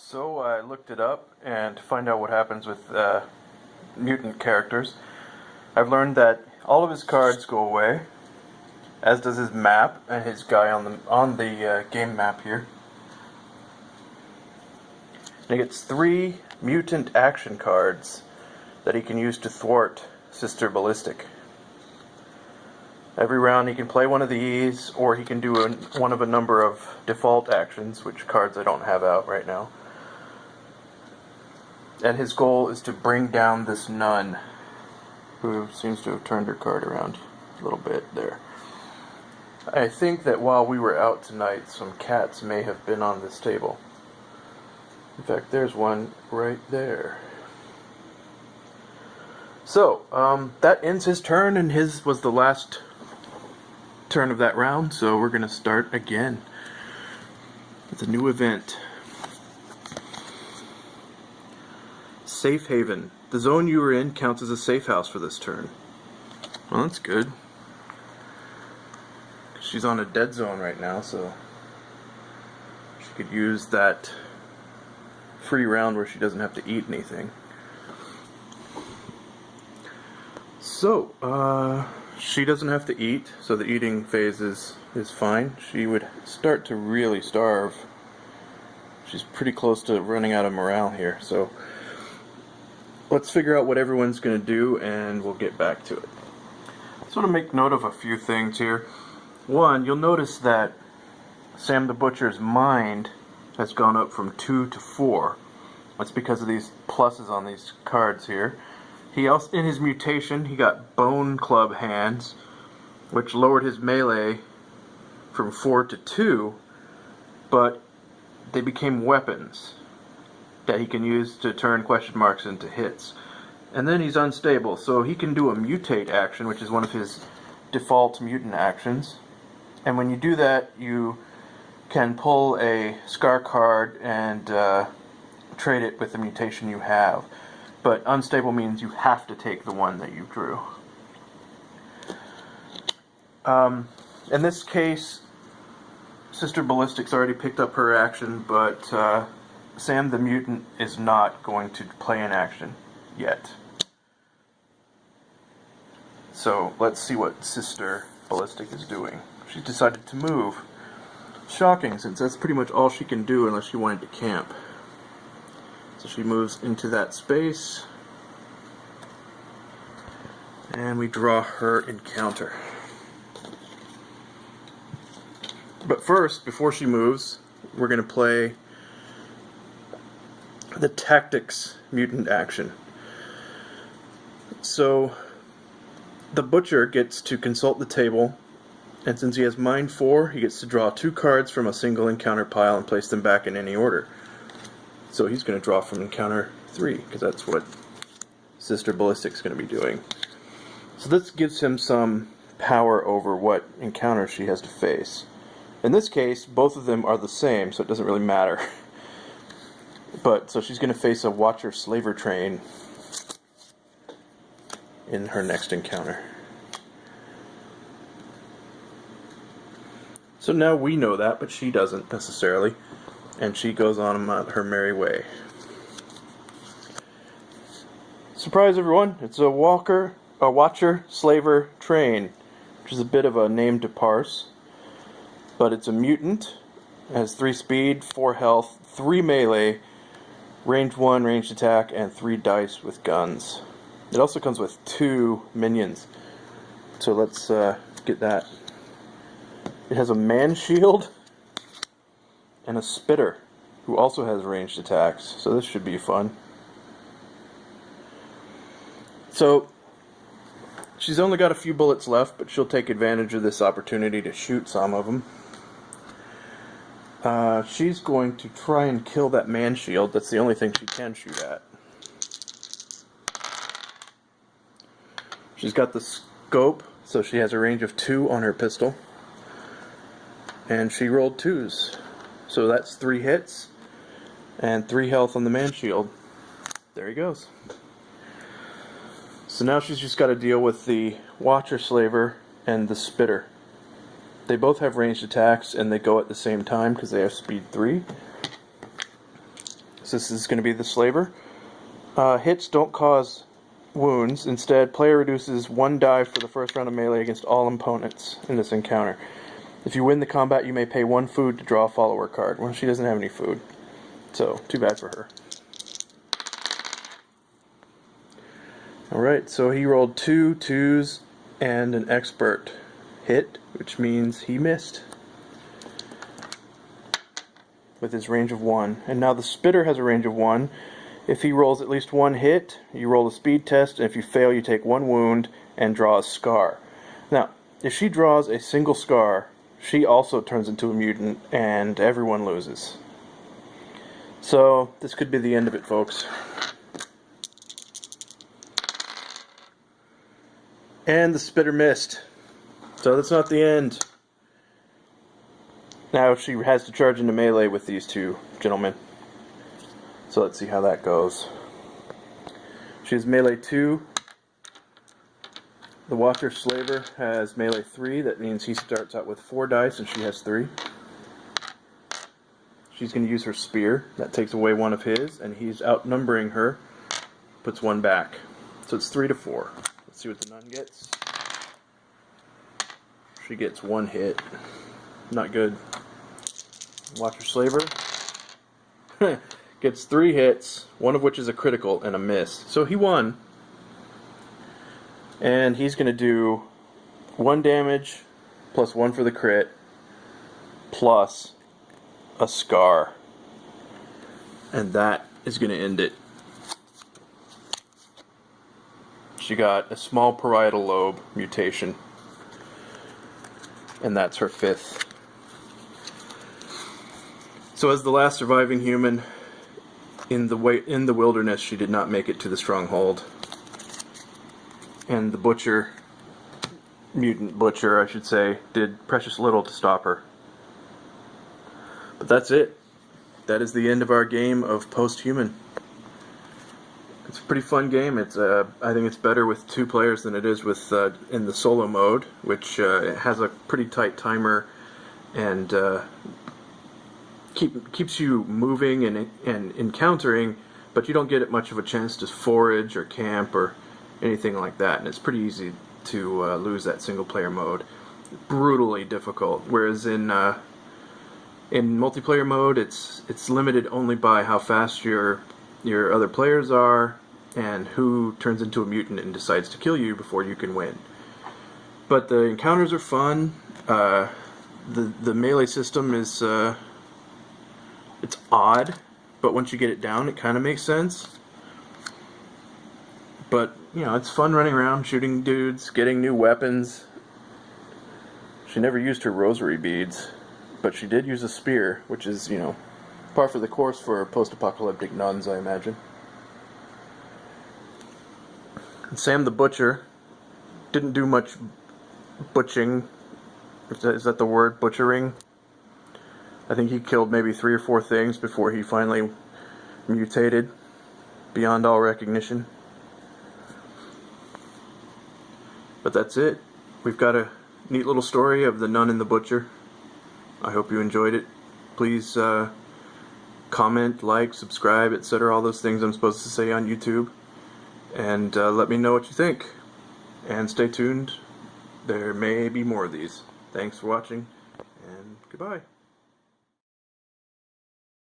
So I looked it up, and to find out what happens with mutant characters, I've learned that all of his cards go away, as does his map and his guy on the game map here. And he gets 3 mutant action cards that he can use to thwart Sister Ballistic. Every round he can play one of these, or he can do one of a number of default actions, which cards I don't have out right now. And his goal is to bring down this nun, who seems to have turned her card around a little bit there. I think that while we were out tonight, some cats may have been on this table. In fact, there's one right there. So, that ends his turn, and his was the last turn of that round, so we're going to start again. It's a new event. Safe Haven. The zone you were in counts as a safe house for this turn. Well, that's good. She's on a dead zone right now, so she could use that free round where she doesn't have to eat anything. So, she doesn't have to eat, so the eating phase is fine. She would start to really starve. She's pretty close to running out of morale here, so let's figure out what everyone's going to do, and we'll get back to it. So to make note of a few things here. One, you'll notice that Sam the Butcher's mind has gone up from 2 to 4. That's because of these pluses on these cards here. He also, in his mutation, he got Bone Club hands, which lowered his melee from 4 to 2, but they became weapons that he can use to turn question marks into hits. And then he's unstable, so he can do a mutate action, which is one of his default mutant actions. And when you do that, you can pull a Scar card and trade it with the mutation you have. But unstable means you have to take the one that you drew. In this case, Sister Ballistic's already picked up her action, but Sam the Mutant is not going to play an action yet. So let's see what Sister Ballistic is doing. She's decided to move. Shocking, since that's pretty much all she can do unless she wanted to camp. So she moves into that space, and we draw her encounter. But first, before she moves, we're going to play the Tactics mutant action. So the Butcher gets to consult the table, and since he has Mind 4, he gets to draw 2 cards from a single encounter pile and place them back in any order. So he's going to draw from encounter 3, because that's what Sister Ballistic's going to be doing. So this gives him some power over what encounter she has to face. In this case, both of them are the same, so it doesn't really matter. But, so she's going to face a Watcher Slaver Train in her next encounter. So now we know that, but she doesn't necessarily. And she goes on her merry way. Surprise, everyone! It's a Watcher Slaver Train, which is a bit of a name to parse. But it's a mutant. It has 3 speed, 4 health, 3 melee, range 1, ranged attack, and 3 dice with guns. It also comes with 2 minions. So let's get that. It has a man shield and a spitter, who also has ranged attacks, so this should be fun. So, she's only got a few bullets left, but she'll take advantage of this opportunity to shoot some of them. She's going to try and kill that man shield. That's the only thing she can shoot at. She's got the scope, so she has a range of 2 on her pistol. And she rolled 2s. So that's 3 hits, and 3 health on the man shield. There he goes. So now she's just got to deal with the Watcher Slaver and the Spitter. They both have ranged attacks, and they go at the same time because they have speed 3. So this is going to be the slaver. Hits don't cause wounds. Instead, player reduces 1 die for the first round of melee against all opponents in this encounter. If you win the combat, you may pay 1 food to draw a follower card. Well, she doesn't have any food, so too bad for her. Alright, so he rolled 2 2s and an expert hit, which means he missed with his range of 1. And now the spitter has a range of 1. If he rolls at least 1 hit, you roll a speed test, and if you fail, you take 1 wound and draw a scar. Now, if she draws a single scar, she also turns into a mutant, and everyone loses. So, this could be the end of it, folks. And the spitter missed. So that's not the end. Now she has to charge into melee with these 2 gentlemen. So let's see how that goes. She has melee 2. The Watcher Slaver has melee 3. That means he starts out with 4 dice and she has 3. She's going to use her spear. That takes away 1 of his, and he's outnumbering her. Puts 1 back. So it's 3 to 4. Let's see what the nun gets. She gets 1 hit. Not good. Watcher Slaver gets 3 hits, 1 of which is a critical and a miss. So he won. And he's going to do 1 damage, plus 1 for the crit, plus a scar. And that is going to end it. She got a small parietal lobe mutation. And that's her 5th. So as the last surviving human in the wilderness, she did not make it to the stronghold. And the butcher, mutant butcher I should say, did precious little to stop her. But that's it. That is the end of our game of Posthuman. It's a pretty fun game. It's I think it's better with 2 players than it is with in the solo mode, which it has a pretty tight timer and keeps you moving and encountering, but you don't get much of a chance to forage or camp or anything like that. And it's pretty easy to lose that single player mode. Brutally difficult. Whereas in multiplayer mode, it's limited only by how fast your other players are, and who turns into a mutant and decides to kill you before you can win. But the encounters are fun. The melee system is it's odd, but once you get it down, it kind of makes sense. But you know, it's fun running around, shooting dudes, getting new weapons. She never used her rosary beads, but she did use a spear, which is, you know, par for the course for post-apocalyptic nuns, I imagine. And Sam the Butcher didn't do much butching. Is that the word? Butchering? I think he killed maybe 3 or 4 things before he finally mutated beyond all recognition. But that's it. We've got a neat little story of the nun and the butcher. I hope you enjoyed it. Please comment, like, subscribe, etc. All those things I'm supposed to say on YouTube. And let me know what you think. And stay tuned. There may be more of these. Thanks for watching, and goodbye.